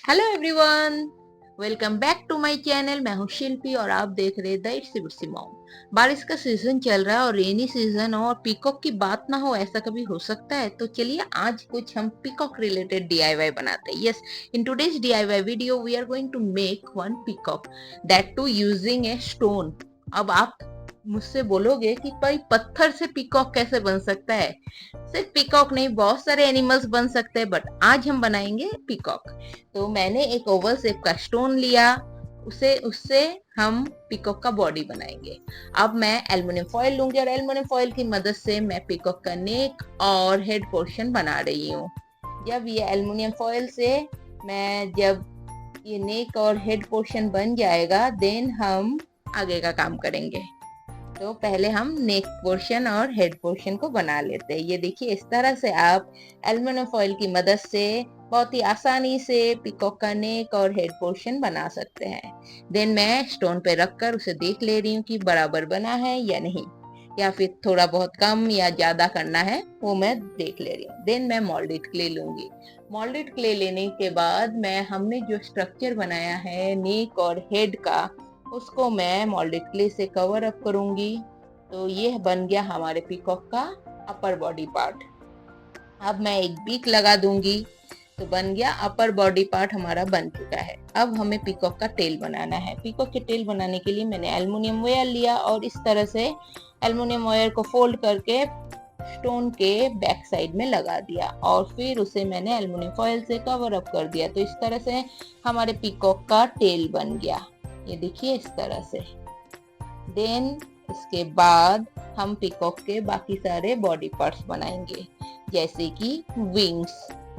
Hello everyone, welcome back to my channel. मैं हूँ शिल्पी और आप देख रहे द इट्स इट्स मॉम। बारिश का सीजन चल रहा है और रेनी सीजन और पीकॉक की बात ना हो, ऐसा कभी हो सकता है? तो चलिए आज कुछ हम पीकॉक रिलेटेड डीआईवाई बनाते हैं। Yes, in today's DIY video we are going to make one peacock, that too using a stone. अब आप मुझसे बोलोगे कि भाई पत्थर से पीकॉक कैसे बन सकता है? सिर्फ पीकॉक नहीं, बहुत सारे एनिमल्स बन सकते हैं, बट आज हम बनाएंगे पीकॉक। तो मैंने एक ओवल शेप का स्टोन लिया, उसे उससे हम पीकॉक का बॉडी बनाएंगे। अब मैं एल्युमिनियम फॉयल लूंगी और एल्युमिनियम फॉयल की मदद से मैं पीकॉक का नेक और हेड पोर्शन बना रही हूँ। जब ये एल्युमिनियम फॉयल से जब ये नेक और हेड पोर्शन बन जाएगा, देन हम आगे का काम करेंगे। तो पहले हम नेक पोर्शन और हेड पोर्शन को बना लेते हैं। ये देखिए, इस तरह से आप एल्युमिनियम फॉयल की मदद से बहुत ही आसानी से पीकॉक का नेक और हेड पोर्शन बना सकते हैं। देन मैं स्टोन पे रखकर उसे देख ले रही हूँ कि बराबर बना है या नहीं, या फिर थोड़ा बहुत कम या ज्यादा करना है, वो मैं देख ले रही हूँ। देन मैं मोल्डेड क्ले लूंगी। मोल्डेड क्ले लेने के बाद हमने जो स्ट्रक्चर बनाया है नेक और हेड का, उसको मैं मोल्डेड क्ले से कवर अप करूंगी। तो ये बन गया हमारे पीकॉक का अपर बॉडी पार्ट। अब मैं एक बीक लगा दूंगी, तो बन गया अपर बॉडी पार्ट हमारा बन चुका है। अब हमें पीकॉक का टेल बनाना है। पीकॉक के टेल बनाने के लिए मैंने एल्युमिनियम वायर लिया और इस तरह से एल्युमिनियम वायर को फोल्ड करके स्टोन के बैक साइड में लगा दिया और फिर उसे मैंने एल्युमिनियम फॉयल से कवर अप कर दिया। तो इस तरह से हमारे पीकॉक का टेल बन गया। ये देखिए इस तरह से। देन इसके बाद हम पीकॉक के बाकी सारे बॉडी पार्ट्स बनाएंगे, जैसे कि विंग्स।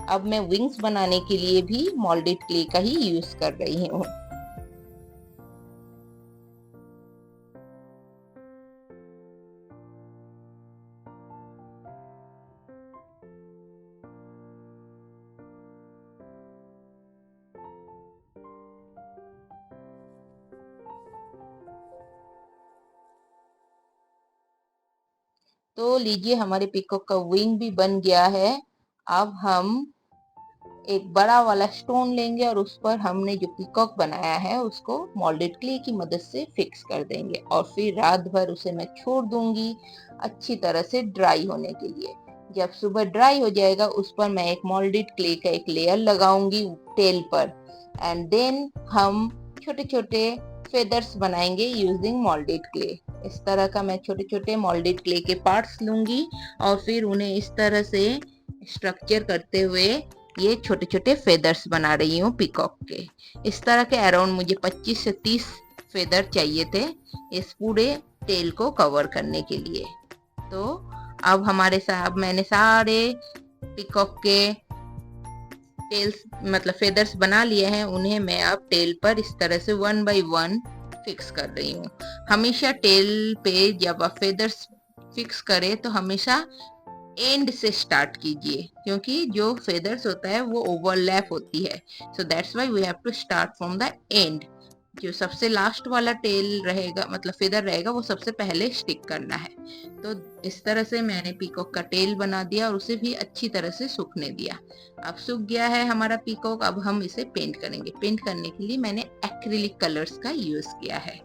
अब मैं विंग्स बनाने के लिए भी मोल्डेड क्ले का ही यूज कर रही हूँ। तो लीजिए, हमारे पीकॉक का विंग भी बन गया है। अब हम एक बड़ा वाला स्टोन लेंगे और उस पर हमने जो पीकॉक बनाया है उसको मोल्डेड क्ले की मदद से फिक्स कर देंगे और फिर रात भर उसे मैं छोड़ दूंगी अच्छी तरह से ड्राई होने के लिए। जब सुबह ड्राई हो जाएगा, उस पर मैं एक मोल्डेड क्ले का एक लेयर लगाऊंगी टेल पर, एंड देन हम छोटे छोटे फेदर्स बनाएंगे यूजिंग मोल्डेड क्ले। इस तरह का मैं छोटे छोटे मोल्डेड क्ले के पार्ट्स लूंगी और फिर उन्हें इस तरह से स्ट्रक्चर करते हुए ये छोटे छोटे फेदर्स बना रही हूँ पीकॉक के। इस तरह के अराउंड मुझे 25 से 30 फेदर चाहिए थे इस पूरे टेल को कवर करने के लिए। तो अब मैंने सारे पीकॉक के टेल्स फेदर्स बना लिए हैं। उन्हें मैं अब टेल पर इस तरह से वन बाय वन फिक्स कर रही हूँ। हमेशा टेल पे जब आप फेदर्स फिक्स करें तो हमेशा एंड से स्टार्ट कीजिए, क्योंकि जो फेदर्स होता है वो ओवरलैप होती है। So that's why we have to start from the end. जो सबसे लास्ट वाला टेल रहेगा, फेदर रहेगा, वो सबसे पहले स्टिक करना है। तो इस तरह से मैंने पीकॉक का टेल बना दिया और उसे भी अच्छी तरह से सूखने दिया। अब सूख गया है हमारा पीकॉक। अब हम इसे पेंट करेंगे। पेंट करने के लिए मैंने एक्रिलिक कलर्स का यूज किया है।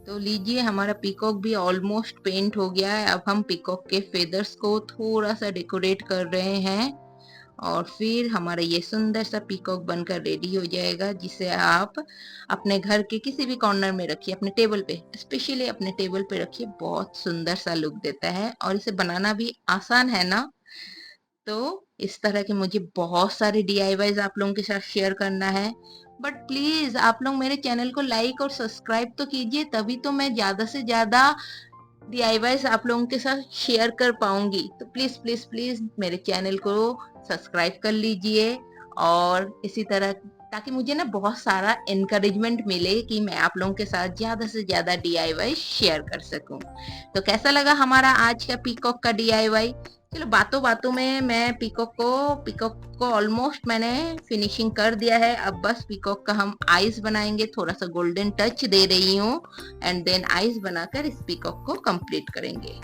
तो लीजिए, हमारा पीकॉक भी ऑलमोस्ट पेंट हो गया है। अब हम पीकॉक के फेदर्स को थोड़ा सा डेकोरेट कर रहे हैं और फिर हमारा ये सुंदर सा पीकॉक बनकर रेडी हो जाएगा, जिसे आप अपने घर के किसी भी कॉर्नर में रखिए, अपने टेबल पे, स्पेशली अपने टेबल पे रखिए। बहुत सुंदर सा लुक देता है और इसे बनाना भी आसान है ना। तो इस तरह के मुझे बहुत सारे डीआईवाईज आप लोगों के साथ शेयर करना है। बट प्लीज आप लोग मेरे चैनल को लाइक और सब्सक्राइब तो कीजिए, तभी तो मैं ज्यादा से ज्यादा डीआईवाईज आप लोगों के साथ शेयर कर पाऊंगी। तो प्लीज प्लीज प्लीज मेरे चैनल को सब्सक्राइब कर लीजिए, और इसी तरह ताकि मुझे ना बहुत सारा एनकरेजमेंट मिले कि मैं आप लोगों के साथ ज्यादा से ज्यादा डीआईवाई शेयर कर सकूं। तो कैसा लगा हमारा आज का पीकॉक का डीआईवाई? चलो बातों बातों में मैं पीकॉक को ऑलमोस्ट मैंने फिनिशिंग कर दिया है। अब बस पीकॉक का हम आईज बनाएंगे, थोड़ा सा गोल्डन टच दे रही हूँ, एंड देन आईज बनाकर इस पीकॉक को कंप्लीट करेंगे।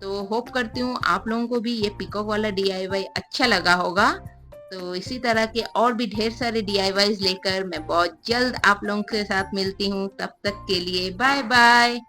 तो होप करती हूँ आप लोगों को भी ये पीकॉक वाला डीआईवाई अच्छा लगा होगा। तो इसी तरह के और भी ढेर सारे डीआईवाईज लेकर मैं बहुत जल्द आप लोगों के साथ मिलती हूँ। तब तक के लिए बाय बाय।